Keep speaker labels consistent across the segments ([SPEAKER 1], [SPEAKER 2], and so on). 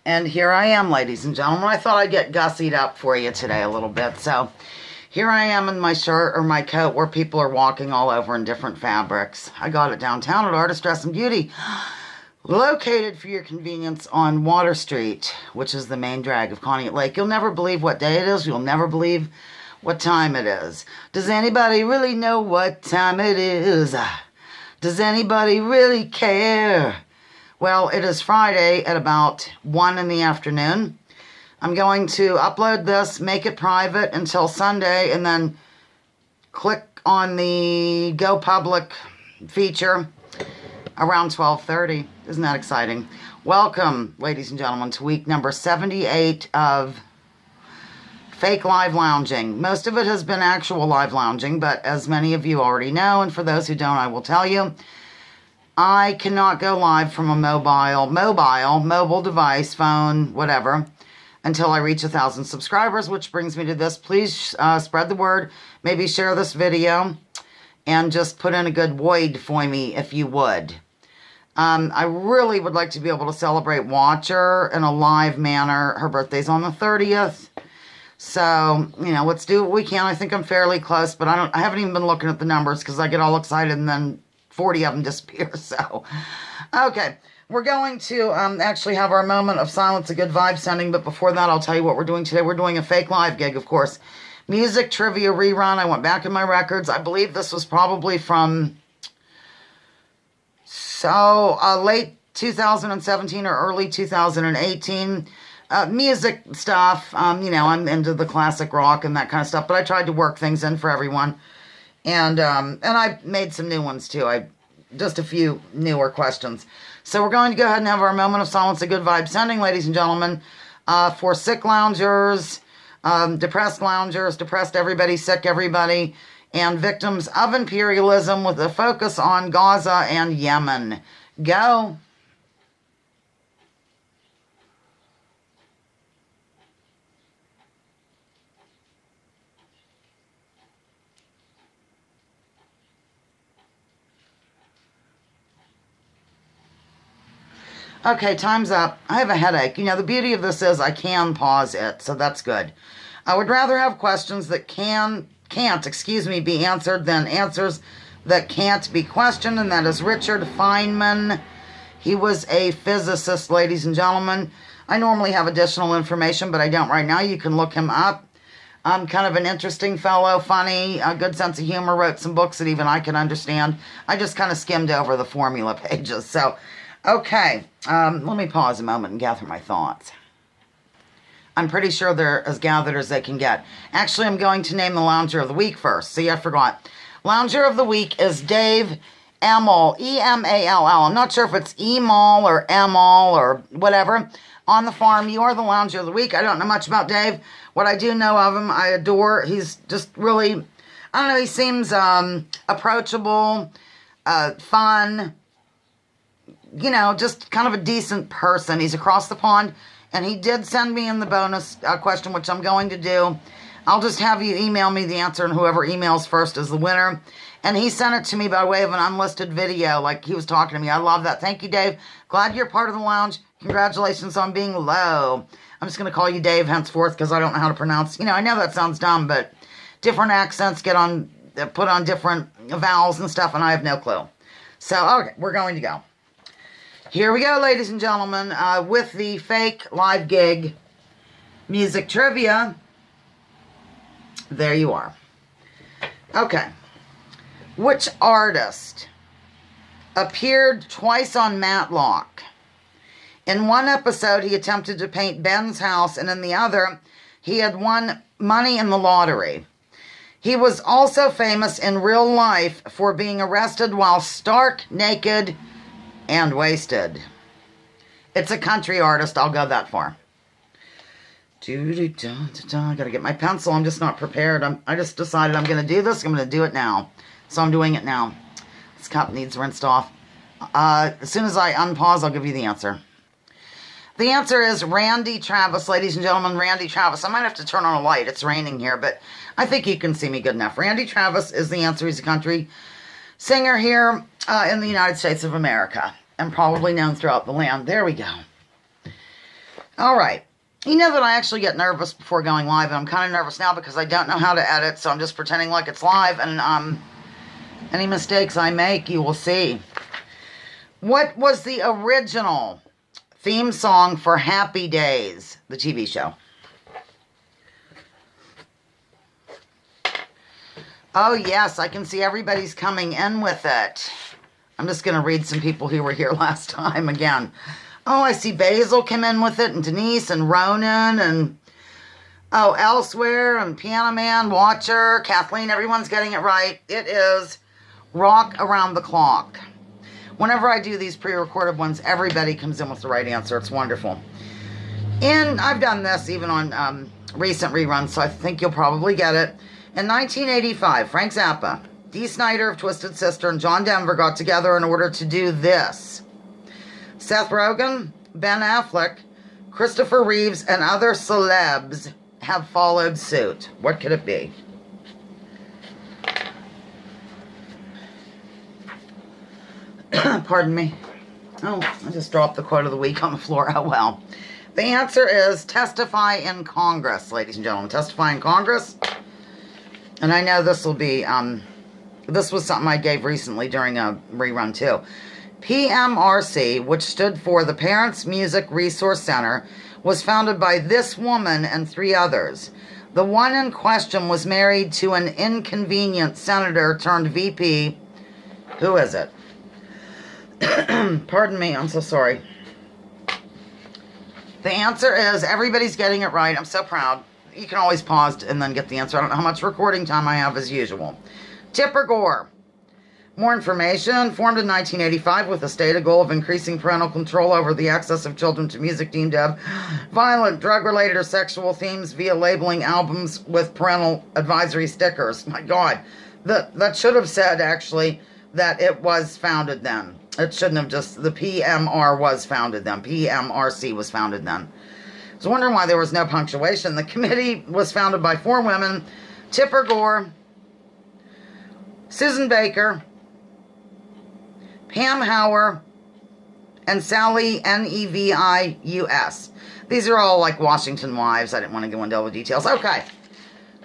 [SPEAKER 1] And here I am, ladies and gentlemen. I thought I'd get gussied up for you today a little bit. So here I am in my shirt or my coat where people are walking all over in different fabrics. I got it downtown at Artist Dress and Beauty, located for your convenience on Water Street, which is the main drag of Conneaut Lake. You'll never believe what day it is. You'll never believe what time it is. Does anybody really know what time it is? Does anybody really care? Well, it is Friday at about 1 in the afternoon. I'm going to upload this, make it private until Sunday, and then click on the Go Public feature around 12:30. Isn't that exciting? Welcome, ladies and gentlemen, to week number 78 of fake live lounging. Most of it has been actual live lounging, but as many of you already know, and for those who don't, I will tell you, I cannot go live from a mobile device, phone, whatever, until I reach 1,000 subscribers, which brings me to this. Please spread the word. Maybe share this video and just put in a good void for me if you would. I really would like to be able to celebrate Watcher in a live manner. Her birthday's on the 30th. So, you know, let's do what we can. I think I'm fairly close, but I haven't even been looking at the numbers because I get all excited and then 40 of them disappear. So, okay. We're going to actually have our moment of silence, a good vibe sending. But before that, I'll tell you what we're doing today. We're doing a fake live gig, of course. Music trivia rerun. I went back in my records. I believe this was probably from late 2017 or early 2018. Music stuff. You know, I'm into the classic rock and that kind of stuff. But I tried to work things in for everyone. And I made some new ones too. Just a few newer questions. So we're going to go ahead and have our moment of silence, a good vibe sending, ladies and gentlemen, for sick loungers, depressed loungers, depressed everybody, sick everybody, and victims of imperialism with a focus on Gaza and Yemen. Go. Okay, time's up. I have a headache. You know, the beauty of this is I can pause it, so that's good. I would rather have questions that can't, be answered than answers that can't be questioned, and that is Richard Feynman. He was a physicist, ladies and gentlemen. I normally have additional information, but I don't right now. You can look him up. Kind of an interesting fellow, funny, a good sense of humor, wrote some books that even I can understand. I just kind of skimmed over the formula pages, so... Okay, let me pause a moment and gather my thoughts. I'm pretty sure they're as gathered as they can get. Actually, I'm going to name the Lounger of the Week first. See, I forgot. Lounger of the Week is Dave Emall, E-M-A-L-L. I'm not sure if it's E-Mall or M-All or whatever. On the farm, you are the Lounger of the Week. I don't know much about Dave. What I do know of him, I adore. He's just really, I don't know, he seems approachable, fun, you know, just kind of a decent person. He's across the pond, and he did send me in the bonus question, which I'm going to do. I'll just have you email me the answer, and whoever emails first is the winner. And he sent it to me by way of an unlisted video, like he was talking to me. I love that. Thank you, Dave. Glad you're part of the lounge. Congratulations on being low. I'm just going to call you Dave henceforth because I don't know how to pronounce. You know, I know that sounds dumb, but different accents get on put on different vowels and stuff, and I have no clue. So, okay, we're going to go. Here we go, ladies and gentlemen, with the fake live gig music trivia. There you are. Okay. Which artist appeared twice on Matlock? In one episode, he attempted to paint Ben's house, and in the other, he had won money in the lottery. He was also famous in real life for being arrested while stark naked and wasted. It's a country artist, I'll go that far. I gotta get my pencil, I'm just not prepared. I just decided I'm gonna do this, I'm gonna do it now. So I'm doing it now. This cup needs rinsed off. As soon as I unpause, I'll give you the answer. The answer is Randy Travis, ladies and gentlemen, Randy Travis. I might have to turn on a light, it's raining here, but I think you can see me good enough. Randy Travis is the answer. He's a country singer here in the United States of America, and probably known throughout the land. There we go. All right. You know that I actually get nervous before going live, and I'm kind of nervous now because I don't know how to edit, so I'm just pretending like it's live, and any mistakes I make, you will see. What was the original theme song for Happy Days, the TV show? Oh, yes, I can see everybody's coming in with it. I'm just going to read some people who were here last time again. Oh, I see Basil came in with it, and Denise, and Ronan, and Elsewhere, and Piano Man, Watcher, Kathleen, everyone's getting it right. It is Rock Around the Clock. Whenever I do these pre-recorded ones, everybody comes in with the right answer. It's wonderful. And I've done this even on recent reruns, so I think you'll probably get it. In 1985, Frank Zappa, Dee Snider of Twisted Sister, and John Denver got together in order to do this. Seth Rogen, Ben Affleck, Christopher Reeves, and other celebs have followed suit. What could it be? Pardon me. Oh, I just dropped the quote of the week on the floor. Oh, well. The answer is Testify in Congress, ladies and gentlemen. Testify in Congress. And I know this will be, this was something I gave recently during a rerun too. PMRC, which stood for the Parents Music Resource Center, was founded by this woman and 3 others. The one in question was married to an inconvenient senator turned VP. Who is it? Pardon me, I'm so sorry. The answer is, everybody's getting it right. I'm so proud. You can always pause and then get the answer. I don't know how much recording time I have as usual. Tipper Gore. More information. Formed in 1985 with a stated goal of increasing parental control over the access of children to music deemed to have violent, drug-related, or sexual themes via labeling albums with parental advisory stickers. My God. That should have said, actually, that it was founded then. It shouldn't have just... The PMR was founded then. PMRC was founded then. I was wondering why there was no punctuation. The committee was founded by 4 women. Tipper Gore, Susan Baker, Pam Hauer, and Sally Nevius. These are all like Washington wives. I didn't want to go into all the details. Okay.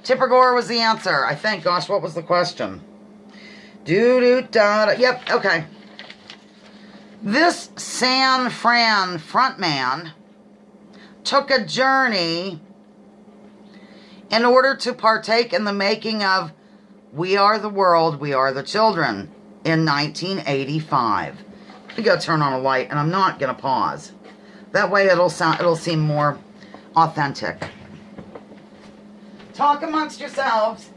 [SPEAKER 1] Tipper Gore was the answer, I think. Gosh, what was the question? Yep, okay. This San Fran frontman took a journey in order to partake in the making of We Are the World, We Are the Children in 1985. Let me go turn on a light, and I'm not going to pause. That way it'll seem more authentic. Talk amongst yourselves.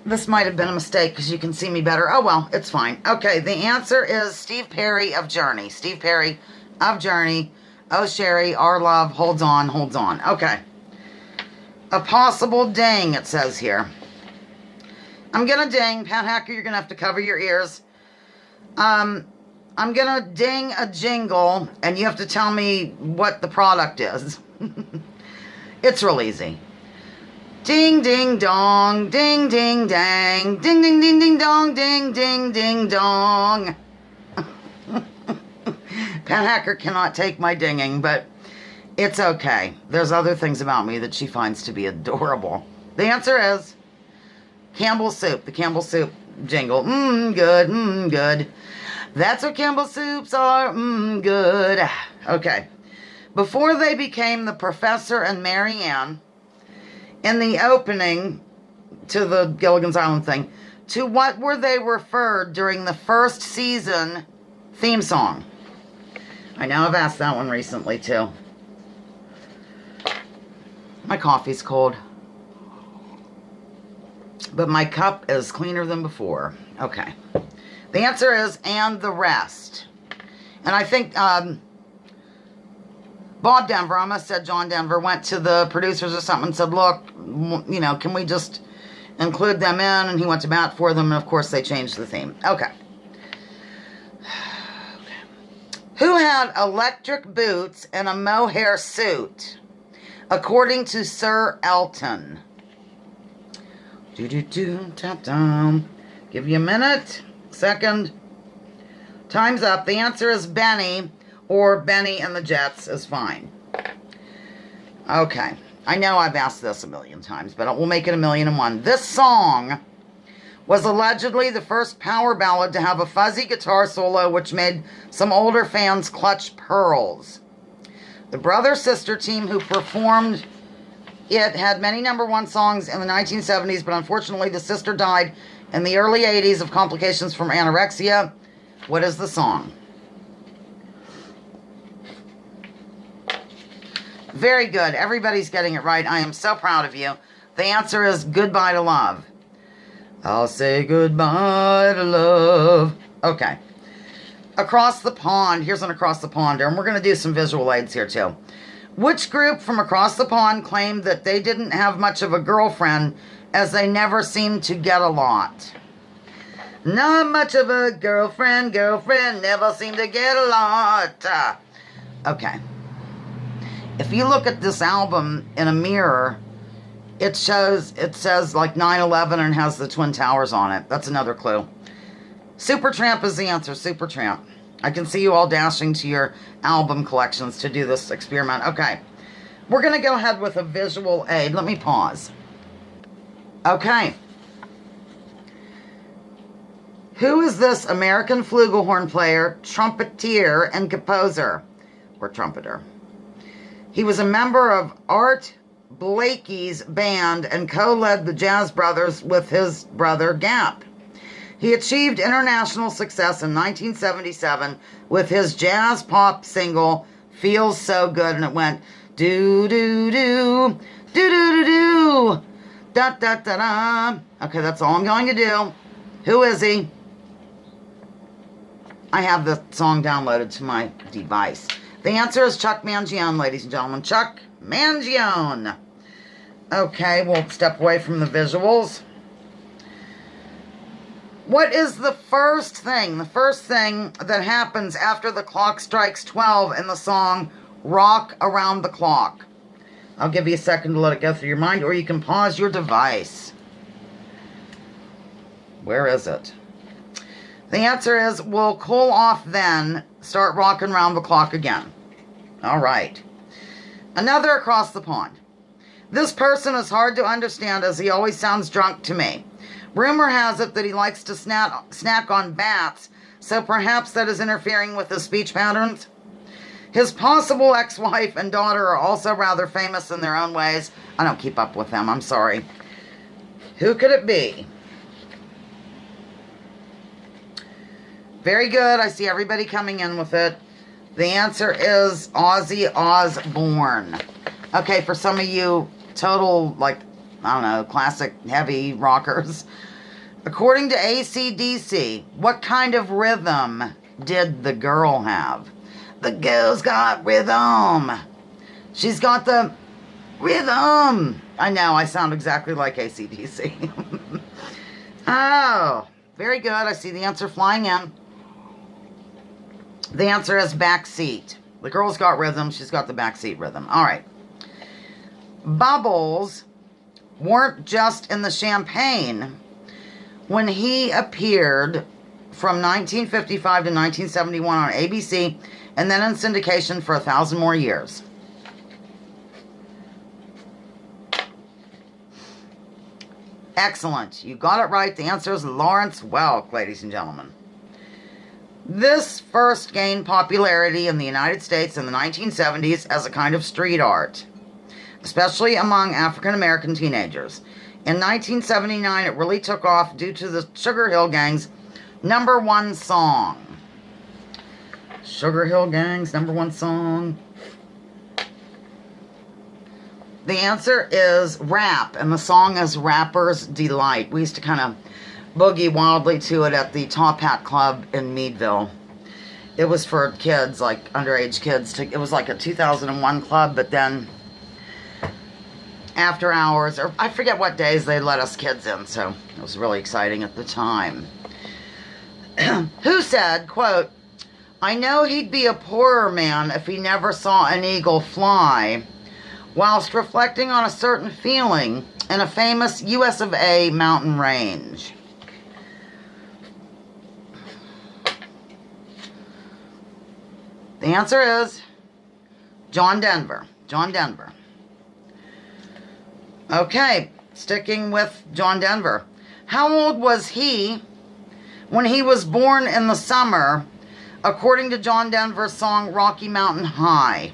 [SPEAKER 1] This might have been a mistake because you can see me better. Oh, well, it's fine. Okay, the answer is Steve Perry of Journey. Steve Perry of Journey. Oh, Sherry, our love holds on, holds on. Okay. A possible ding, it says here. I'm going to ding. Pat Hacker, you're going to have to cover your ears. I'm going to ding a jingle, and you have to tell me what the product is. It's real easy. Ding, ding, dong, ding, ding, dang, ding, ding, ding, ding, dong, ding, ding, ding, dong. Pat Hacker cannot take my dinging, but It's okay. There's other things about me that she finds to be adorable. The answer is Campbell's Soup. The Campbell Soup jingle. Good, good. That's what Campbell Soups are. Good. Okay. Before they became the Professor and Mary Ann, in the opening to the Gilligan's Island thing, to what were they referred during the first season theme song? I know I've asked that one recently too. My coffee's cold. But my cup is cleaner than before. Okay. The answer is And the Rest. And I think Bob Denver, I must have said John Denver, went to the producers or something and said, look, you know, can we just include them in? And he went to bat for them, and of course they changed the theme. Okay. Who had electric boots and a mohair suit, according to Sir Elton? Do-do-do-ta-dum. Give you a minute, second. Time's up. The answer is Benny, or Benny and the Jets is fine. Okay. I know I've asked this a million times, but we'll make it 1,000,001. This song was allegedly the first power ballad to have a fuzzy guitar solo, which made some older fans clutch pearls. The brother-sister team who performed it had many #1 songs in the 1970s, but unfortunately the sister died in the early 80s of complications from anorexia. What is the song? Very good. Everybody's getting it right. I am so proud of you. The answer is Goodbye to Love. I'll say goodbye to love. Okay. Across the Pond. Here's an Across the Ponder, and we're going to do some visual aids here too. Which group from across the pond claimed that they didn't have much of a girlfriend as they never seemed to get a lot? Not much of a girlfriend, never seemed to get a lot. Okay. If you look at this album in a mirror, it says like 9/11 and has the Twin Towers on it. That's another clue. Supertramp is the answer, Supertramp. I can see you all dashing to your album collections to do this experiment. Okay. We're going to go ahead with a visual aid. Let me pause. Okay. Who is this American flugelhorn player, trumpeter, and composer? Or trumpeter. He was a member of Art Blakey's band and co-led the Jazz Brothers with his brother Gap. He achieved international success in 1977 with his jazz pop single, Feels So Good, and it went do-do-do, do-do-do-do, da-da-da-da. Okay, that's all I'm going to do. Who is he? I have the song downloaded to my device. The answer is Chuck Mangione, ladies and gentlemen. Chuck Mangione. Okay, we'll step away from the visuals. What is the first thing that happens after the clock strikes 12 in the song Rock Around the Clock? I'll give you a second to let it go through your mind, or you can pause your device. Where is it? The answer is, we'll cool off then, start rocking around the clock again. All right. Another Across the Pond. This person is hard to understand as he always sounds drunk to me. Rumor has it that he likes to snack on bats, so perhaps that is interfering with his speech patterns. His possible ex-wife and daughter are also rather famous in their own ways. I don't keep up with them, I'm sorry. Who could it be? Very good. I see everybody coming in with it. The answer is Ozzy Osbourne. Okay, for some of you total, like, I don't know, classic heavy rockers. According to AC/DC, what kind of rhythm did the girl have? The girl's got rhythm. She's got the rhythm. I know, I sound exactly like AC/DC. Oh, very good. I see the answer flying in. The answer is Backseat. The girl's got rhythm. She's got the backseat rhythm. All right. Bubbles weren't just in the champagne when he appeared from 1955 to 1971 on ABC and then in syndication for 1,000 more years. Excellent. You got it right. The answer is Lawrence Welk, ladies and gentlemen. This first gained popularity in the United States in the 1970s as a kind of street art, especially among African American teenagers. In 1979, it really took off due to the Sugar Hill Gang's #1 song. Sugar Hill Gang's #1 song. The answer is Rap, and the song is Rapper's Delight. We used to kind of boogie wildly to it at the Top Hat Club in Meadville. It was for kids, like underage kids. It was like a 2001 club, but then after hours, or I forget what days they let us kids in, so it was really exciting at the time. Who said, quote, "I know he'd be a poorer man if he never saw an eagle fly," whilst reflecting on a certain feeling in a famous US of A mountain range. The answer is John Denver. John Denver. Okay, sticking with John Denver. How old was he when he was born in the summer, according to John Denver's song Rocky Mountain High?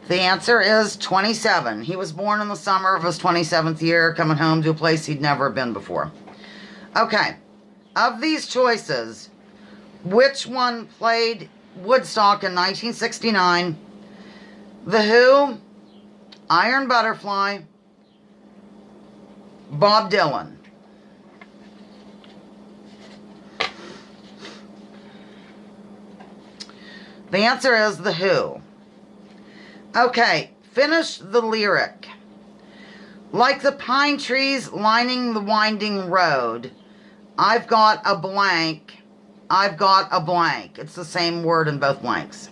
[SPEAKER 1] The answer is 27. He was born in the summer of his 27th year, coming home to a place he'd never been before. Okay, of these choices, which one played Woodstock in 1969? The Who, Iron Butterfly, Bob Dylan. The answer is The Who. Okay, finish the lyric. Like the pine trees lining the winding road, I've got a blank, I've got a blank. It's the same word in both blanks.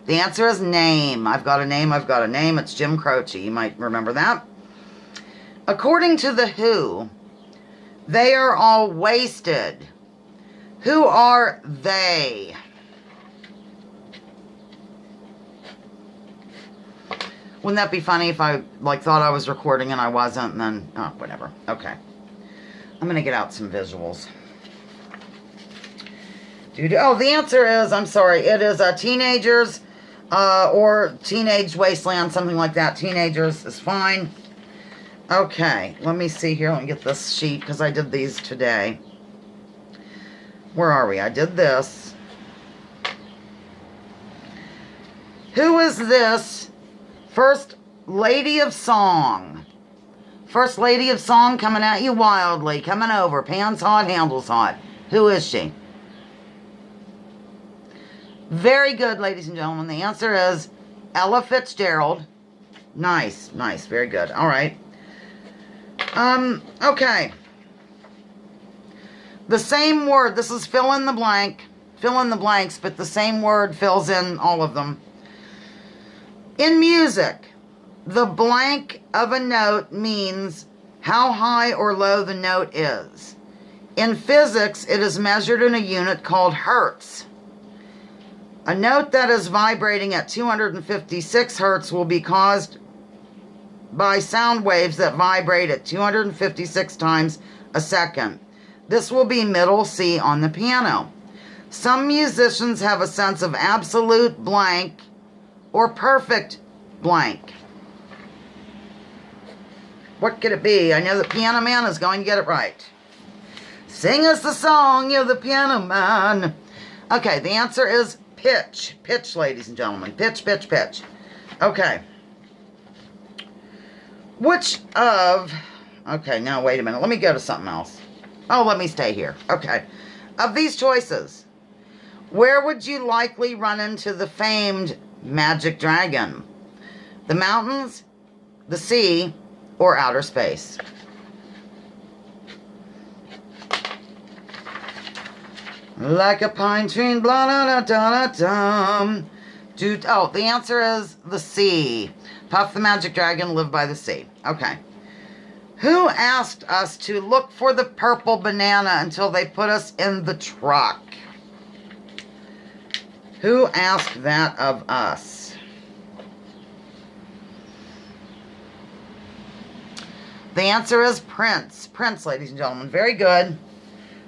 [SPEAKER 1] The answer is name. I've got a name, I've got a name. It's Jim Croce. You might remember that. According to The Who, they are all wasted. Who are they? Wouldn't that be funny if I thought I was recording and I wasn't, and then, oh, whatever. Okay. I'm going to get out some visuals. Oh, the answer is, I'm sorry, it is Teenagers or Teenage Wasteland, something like that. Teenagers is fine. Okay, let me see here. Let me get this sheet because I did these today. Where are we? I did this. Who is this First Lady of Song? First Lady of Song coming at you wildly, coming over, pants hot, handles hot. Who is she? Very good, ladies and gentlemen. The answer is Ella Fitzgerald. Nice, nice, very good. All right. Okay. The same word, this is fill in the blank, fill in the blanks, but the same word fills in all of them. In music, the blank of a note means how high or low the note is. In physics, it is measured in a unit called hertz. A note that is vibrating at 256 hertz will be caused by sound waves that vibrate at 256 times a second. This will be middle C on the piano. Some musicians have a sense of absolute blank or perfect blank. What could it be? I know the Piano Man is going to get it right. Sing us the song, you're the Piano Man. Okay, the answer is pitch. Pitch, ladies and gentlemen. Pitch, pitch, pitch. Okay. Which of... Okay, now wait a minute. Let me go to something else. Oh, let me stay here. Okay. Of these choices, where would you likely run into the famed magic dragon? The mountains, the sea, or outer space? Like a pine tree, blah, da, da, da, da, da. Oh, the answer is the sea. Puff the magic dragon lived by the sea. Okay. Who asked us to look for the purple banana until they put us in the truck? Who asked that of us? The answer is Prince. Prince, ladies and gentlemen. Very good.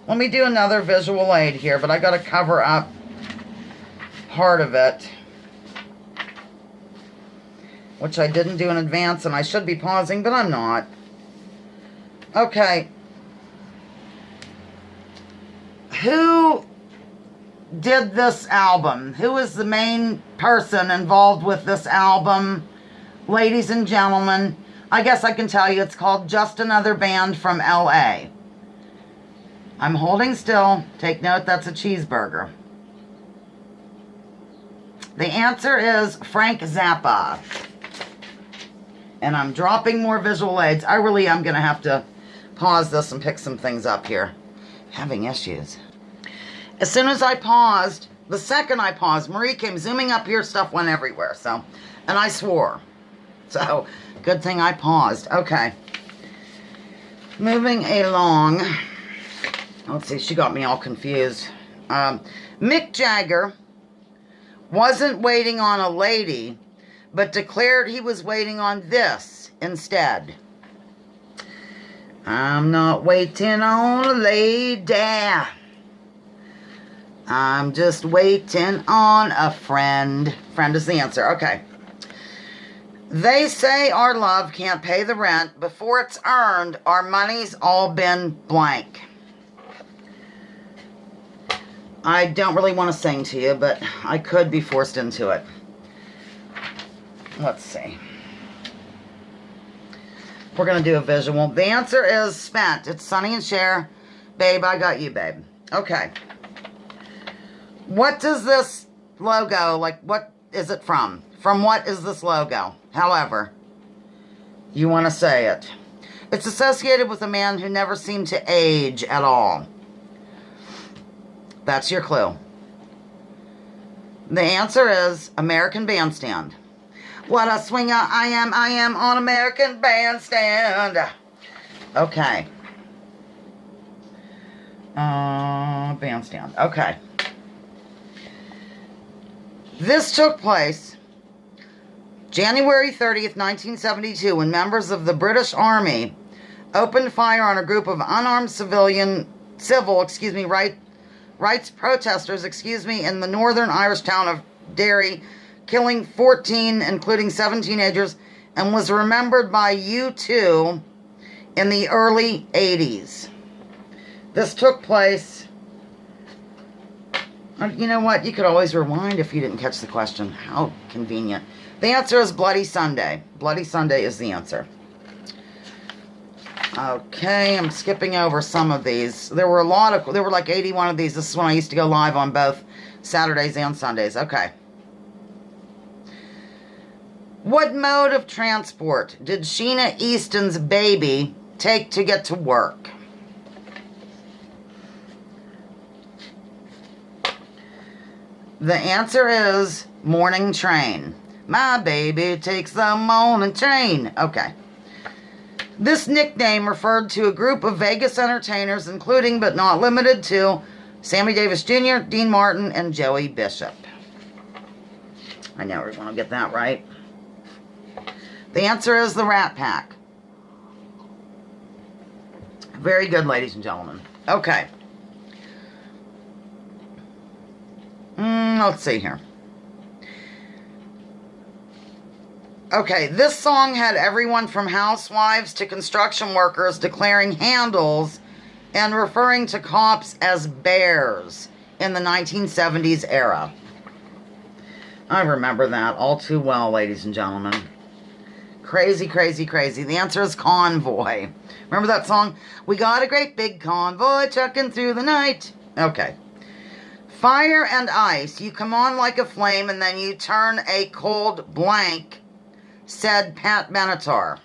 [SPEAKER 1] Let me do another visual aid here, but I got to cover up part of it, which I didn't do in advance, and I should be pausing, but I'm not. Okay. Who did this album? Who is the main person involved with this album? Ladies and gentlemen, I guess I can tell you it's called Just Another Band from L.A. I'm holding still. Take note, that's a cheeseburger. The answer is Frank Zappa. And I'm dropping more visual aids. I really am going to have to pause this and pick some things up here. Having issues. As soon as I paused, the second I paused, Marie came zooming up here, stuff went everywhere. So, and I swore. So, good thing I paused. Okay. Moving along. Let's see, she got me all confused. Mick Jagger wasn't waiting on a lady, but declared he was waiting on this instead. I'm not waiting on a lady. I'm just waiting on a friend. Friend is the answer. Okay. They say our love can't pay the rent. Before it's earned, our money's all been blank. I don't really want to sing to you, but I could be forced into it. Let's see. We're going to do a visual. The answer is Spent. It's Sonny and Cher. Babe, I got you, babe. Okay. What does this logo, like, what is it from? From what is this logo? However, you want to say it. It's associated with a man who never seemed to age at all. That's your clue. The answer is American Bandstand. What a swinger I am on American Bandstand. Okay. Bandstand. Okay. This took place January 30th, 1972, when members of the British Army opened fire on a group of unarmed rights protesters, in the northern Irish town of Derry, killing 14, including 7 teenagers, and was remembered by U2 in the early 80s. This took place... You know what? You could always rewind if you didn't catch the question. How convenient. The answer is Bloody Sunday. Bloody Sunday is the answer. Okay, I'm skipping over some of these. There were like 81 of these. This is when I used to go live on both Saturdays and Sundays. Okay. What mode of transport did Sheena Easton's baby take to get to work? The answer is morning train. My baby takes the morning train. Okay. This nickname referred to a group of Vegas entertainers, including but not limited to Sammy Davis Jr., Dean Martin, and Joey Bishop. I never want to get that right. The answer is the Rat Pack. Very good, ladies and gentlemen. Okay. Let's see here. Okay, this song had everyone from housewives to construction workers declaring handles and referring to cops as bears in the 1970s era. I remember that all too well, ladies and gentlemen. Crazy, crazy, crazy. The answer is Convoy. Remember that song? We got a great big convoy trucking through the night. Okay. Fire and ice. You come on like a flame and then you turn a cold blank, said Pat Benatar.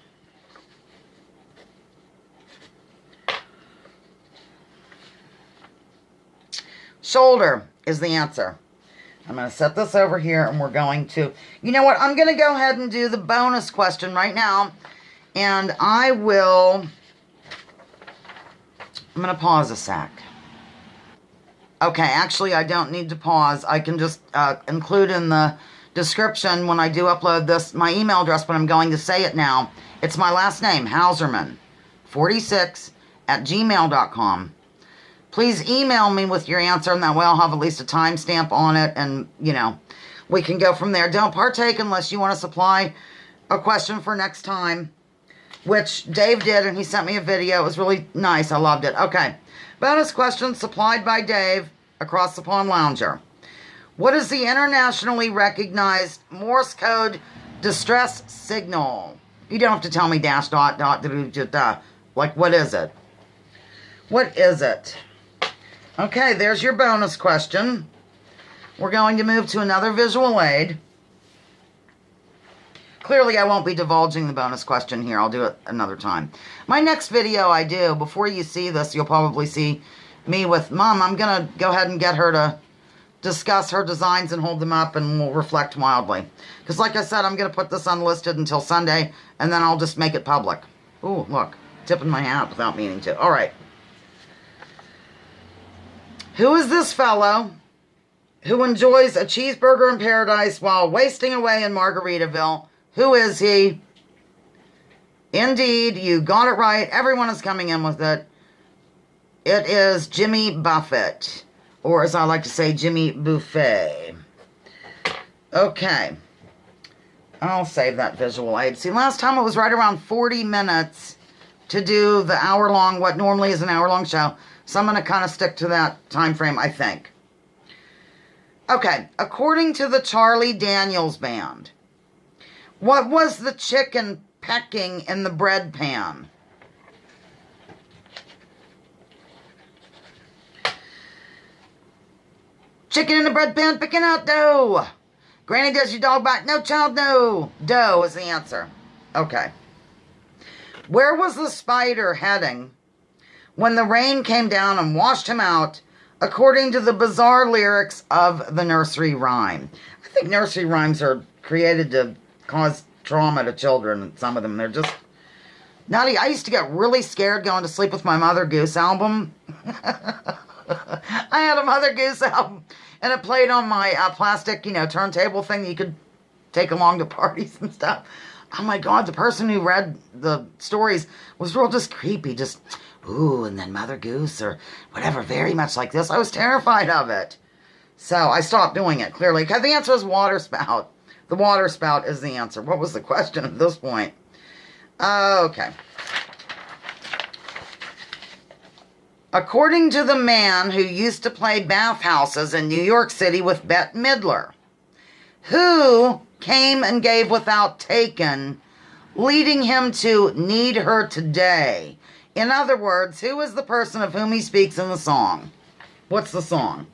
[SPEAKER 1] Shoulder is the answer. I'm going to set this over here and we're going to... You know what? I'm going to go ahead and do the bonus question right now. And I'm going to pause a sec. Okay, actually, I don't need to pause. I can just include in the description when I do upload this my email address, but I'm going to say it now. It's my last name, Hauserman46@gmail.com. Please email me with your answer, and that way I'll have at least a timestamp on it, and, you know, we can go from there. Don't partake unless you want to supply a question for next time, which Dave did, and he sent me a video. It was really nice. I loved it. Okay. Bonus question supplied by Dave, Across the Pond Lounger. What is the internationally recognized Morse code distress signal? You don't have to tell me dash dot dot dot. Like, what is it? What is it? Okay, there's your bonus question. We're going to move to another visual aid. Clearly, I won't be divulging the bonus question here. I'll do it another time. My next video I do, before you see this, you'll probably see me with Mom. I'm going to go ahead and get her to discuss her designs and hold them up, and we'll reflect mildly. Because like I said, I'm going to put this unlisted until Sunday, and then I'll just make it public. Ooh, look. Tipping my hat without meaning to. All right. Who is this fellow who enjoys a cheeseburger in paradise while wasting away in Margaritaville? Who is he? Indeed, you got it right. Everyone is coming in with it. It is Jimmy Buffett, or as I like to say, Jimmy Buffett. Okay. I'll save that visual aid. See, last time it was right around 40 minutes to do the hour-long, what normally is an hour-long show. So I'm going to kind of stick to that time frame, I think. Okay, according to the Charlie Daniels Band, what was the chicken pecking in the bread pan? Chicken in the bread pan picking out dough. Granny, does your dog bite? No, child, no. Dough is the answer. Okay. Where was the spider heading when the rain came down and washed him out, according to the bizarre lyrics of the nursery rhyme? I think nursery rhymes are created to cause trauma to children. Some of them, they're just nutty. I used to get really scared going to sleep with my Mother Goose album. I had a Mother Goose album, and it played on my plastic, turntable thing that you could take along to parties and stuff. Oh my God, the person who read the stories was real just creepy. Just, ooh, and then Mother Goose or whatever, very much like this. I was terrified of it. So I stopped doing it, clearly. Because the answer is water spout. The water spout is the answer. What was the question at this point? Okay. According to the man who used to play bathhouses in New York City with Bette Midler, who came and gave without taken, leading him to need her today. In other words, who is the person of whom he speaks in the song? What's the song?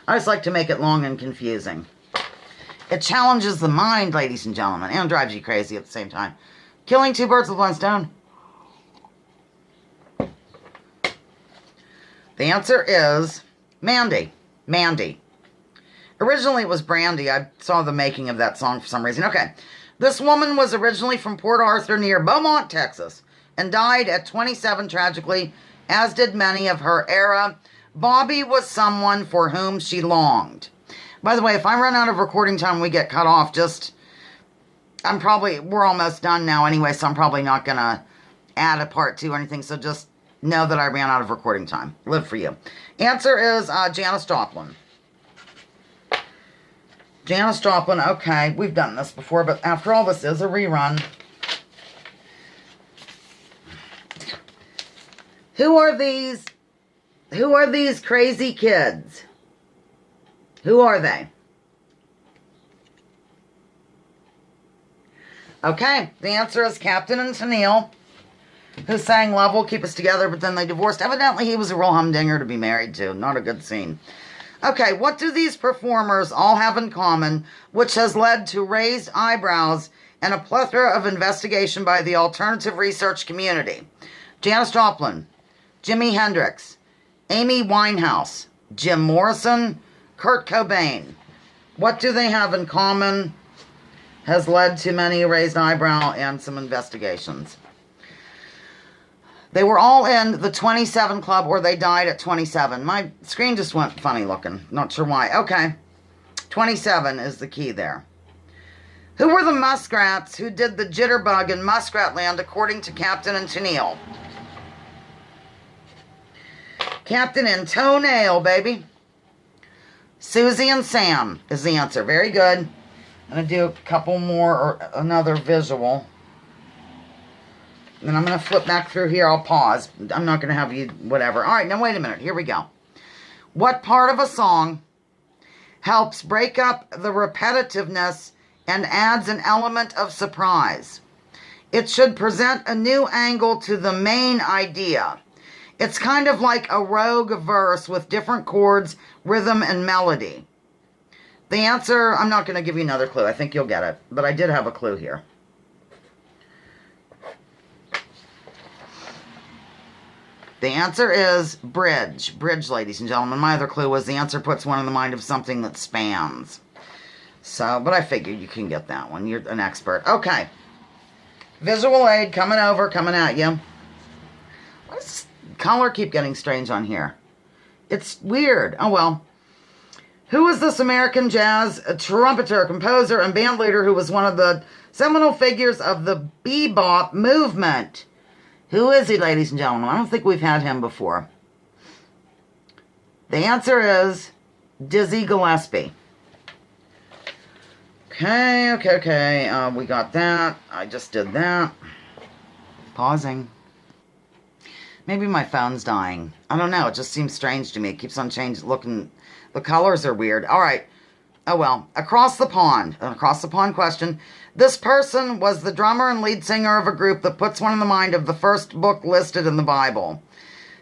[SPEAKER 1] I just like to make it long and confusing. It challenges the mind, ladies and gentlemen, and drives you crazy at the same time. Killing two birds with one stone. The answer is Mandy. Mandy. Originally, it was Brandy. I saw the making of that song for some reason. Okay. This woman was originally from Port Arthur near Beaumont, Texas, and died at 27 tragically, as did many of her era. Bobby was someone for whom she longed. By the way, if I run out of recording time and we get cut off, we're almost done now anyway, so I'm probably not going to add a part 2 or anything, so just know that I ran out of recording time. Live for you. Answer is Janis Joplin. Janis Joplin, okay, we've done this before, but after all, this is a rerun. Who are these crazy kids? Who are they? Okay, the answer is Captain and Tennille, who sang Love Will Keep Us Together, but then they divorced. Evidently, he was a real humdinger to be married to. Not a good scene. Okay, what do these performers all have in common, which has led to raised eyebrows and a plethora of investigation by the alternative research community? Janis Joplin, Jimi Hendrix, Amy Winehouse, Jim Morrison, Kurt Cobain. What do they have in common has led to many raised eyebrow and some investigations? They were all in the 27 club, or they died at 27. My screen just went funny looking. Not sure why. Okay. 27 is the key there. Who were the muskrats who did the jitterbug in Muskratland according to Captain and Tennille? Captain and Toenail, baby. Susie and Sam is the answer. Very good. I'm going to do a couple more, or another visual. Then I'm going to flip back through here. I'll pause. I'm not going to have you, whatever. All right, now wait a minute. Here we go. What part of a song helps break up the repetitiveness and adds an element of surprise? It should present a new angle to the main idea. It's kind of like a rogue verse with different chords, rhythm, and melody. The answer, I'm not going to give you another clue. I think you'll get it. But I did have a clue here. The answer is bridge. Bridge, ladies and gentlemen. My other clue was the answer puts one in the mind of something that spans. So, but I figured you can get that one. You're an expert. Okay. Visual aid coming at you. Why does this color keep getting strange on here? It's weird. Oh, well. Who is this American jazz trumpeter, composer, and band leader who was one of the seminal figures of the bebop movement? Who is he, ladies and gentlemen? I don't think we've had him before. The answer is Dizzy Gillespie. Okay. We got that. I just did that. Pausing. Maybe my phone's dying. I don't know. It just seems strange to me. It keeps on looking. The colors are weird. All right. Oh, well. Across the pond. An across the pond question. This person was the drummer and lead singer of a group that puts one in the mind of the first book listed in the Bible.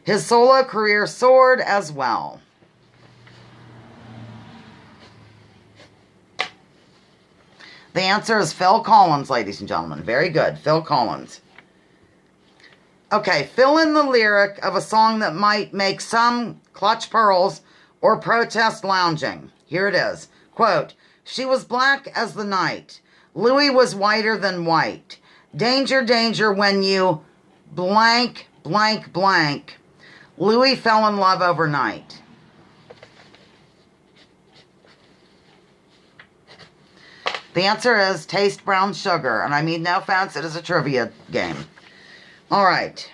[SPEAKER 1] His solo career soared as well. The answer is Phil Collins, ladies and gentlemen. Very good. Phil Collins. Okay, fill in the lyric of a song that might make some clutch pearls or protest lounging. Here it is. Quote, she was black as the night. Louis was whiter than white. Danger, danger when you blank, blank, blank. Louis fell in love overnight. The answer is Taste Brown Sugar. And I mean no offense, it is a trivia game. All right.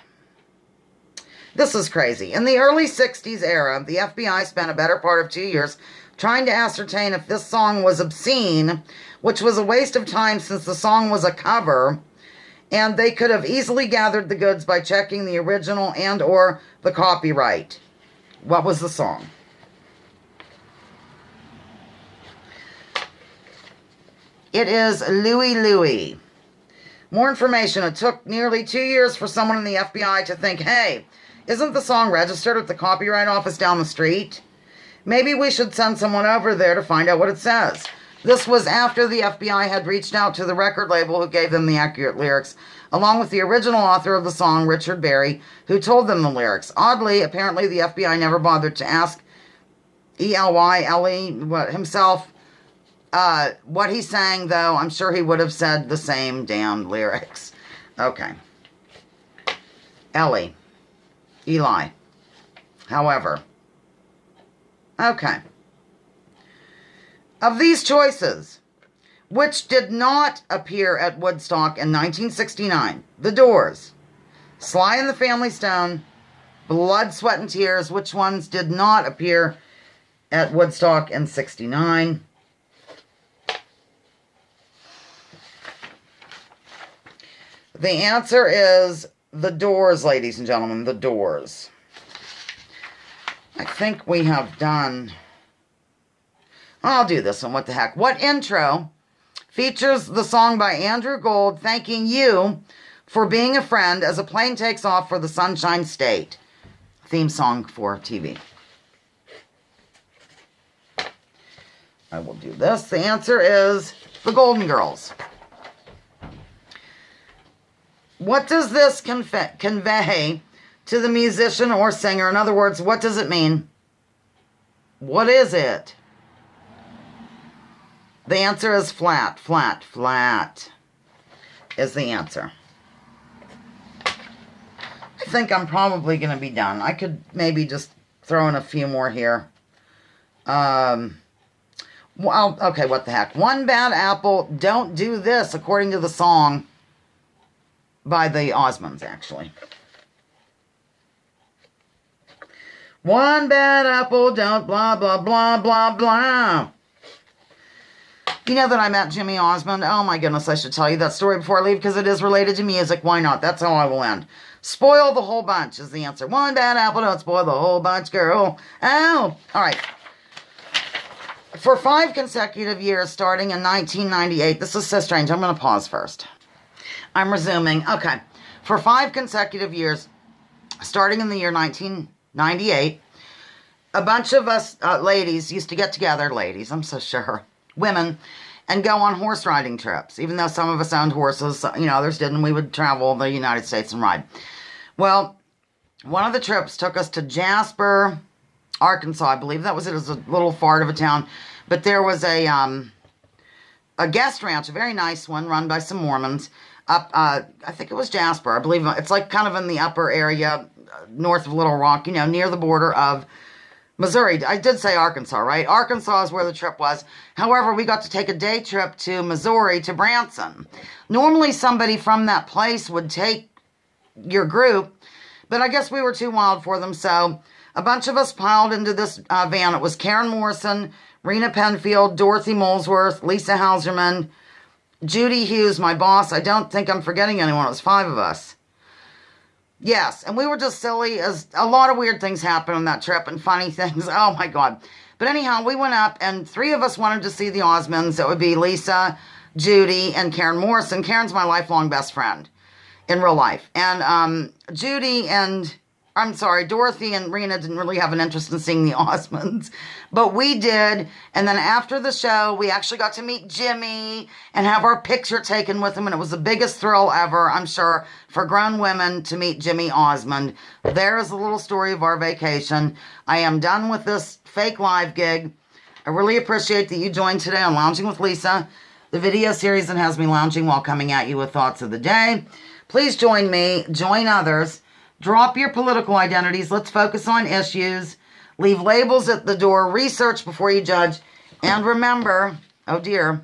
[SPEAKER 1] This is crazy. In the early 60s era, the FBI spent a better part of 2 years trying to ascertain if this song was obscene, which was a waste of time since the song was a cover, and they could have easily gathered the goods by checking the original and or the copyright. What was the song? It is Louie Louie. More information. It took nearly 2 years for someone in the FBI to think, hey, isn't the song registered at the copyright office down the street? Maybe we should send someone over there to find out what it says. This was after the FBI had reached out to the record label who gave them the accurate lyrics, along with the original author of the song, Richard Berry, who told them the lyrics. Oddly, apparently the FBI never bothered to ask Ely himself what he sang, though. I'm sure he would have said the same damn lyrics. Okay. Eli. However. Okay. Of these choices, which did not appear at Woodstock in 1969? The Doors, Sly and the Family Stone, Blood, Sweat, and Tears. Which ones did not appear at Woodstock in 69? The answer is The Doors, ladies and gentlemen. The Doors. I think we have done... I'll do this one. What the heck? What intro features the song by Andrew Gold thanking you for being a friend as a plane takes off for the Sunshine State? Theme song for TV. I will do this. The answer is The Golden Girls. What does this convey to the musician or singer? In other words, what does it mean? What is it? The answer is flat, flat, flat is the answer. I think I'm probably going to be done. I could maybe just throw in a few more here. Well, okay, what the heck. One bad apple, don't do this, according to the song by the Osmonds, actually. One bad apple, don't blah, blah, blah, blah, blah. You know that I met Jimmy Osmond? Oh my goodness, I should tell you that story before I leave because it is related to music. Why not? That's how I will end. Spoil the whole bunch is the answer. One bad apple, don't spoil the whole bunch, girl. Oh, all right. For 5 consecutive years, starting in 1998, this is so strange. I'm going to pause first. I'm resuming. Okay. For 5 consecutive years, starting in the year 1998, a bunch of us ladies used to get together, ladies, I'm so sure, women, and go on horse riding trips. Even though some of us owned horses, others didn't, we would travel the United States and ride. Well, one of the trips took us to Jasper, Arkansas, I believe that was it. It was a little far of a town, but there was a guest ranch, a very nice one, run by some Mormons, up, I think it was Jasper, I believe, it's like kind of in the upper area, north of Little Rock, near the border of Missouri. I did say Arkansas, right? Arkansas is where the trip was. However, we got to take a day trip to Missouri, to Branson. Normally, somebody from that place would take your group, but I guess we were too wild for them, so a bunch of us piled into this van. It was Karen Morrison, Rena Penfield, Dorothy Molesworth, Lisa Hauserman, Judy Hughes, my boss. I don't think I'm forgetting anyone. It was 5 of us. Yes, and we were just silly, as a lot of weird things happened on that trip, and funny things. Oh, my God. But anyhow, we went up, and 3 of us wanted to see the Osmonds. It would be Lisa, Judy, and Karen Morrison. Karen's my lifelong best friend in real life. And Dorothy and Rena didn't really have an interest in seeing the Osmonds, but we did. And then after the show, we actually got to meet Jimmy and have our picture taken with him, and it was the biggest thrill ever, I'm sure, for grown women to meet Jimmy Osmond. There is a little story of our vacation. I am done with this fake live gig. I really appreciate that you joined today on Lounging with Lisa, the video series that has me lounging while coming at you with thoughts of the day. Please join me, join others. Drop your political identities. Let's focus on issues. Leave labels at the door. Research before you judge. And remember, oh dear,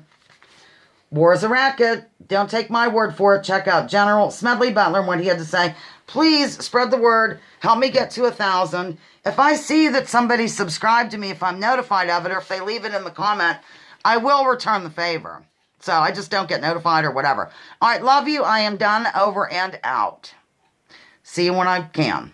[SPEAKER 1] war is a racket. Don't take my word for it. Check out General Smedley Butler and what he had to say. Please spread the word. Help me get to 1,000. If I see that somebody subscribed to me, if I'm notified of it, or if they leave it in the comment, I will return the favor. So I just don't get notified or whatever. All right, love you. I am done, over and out. See you when I can.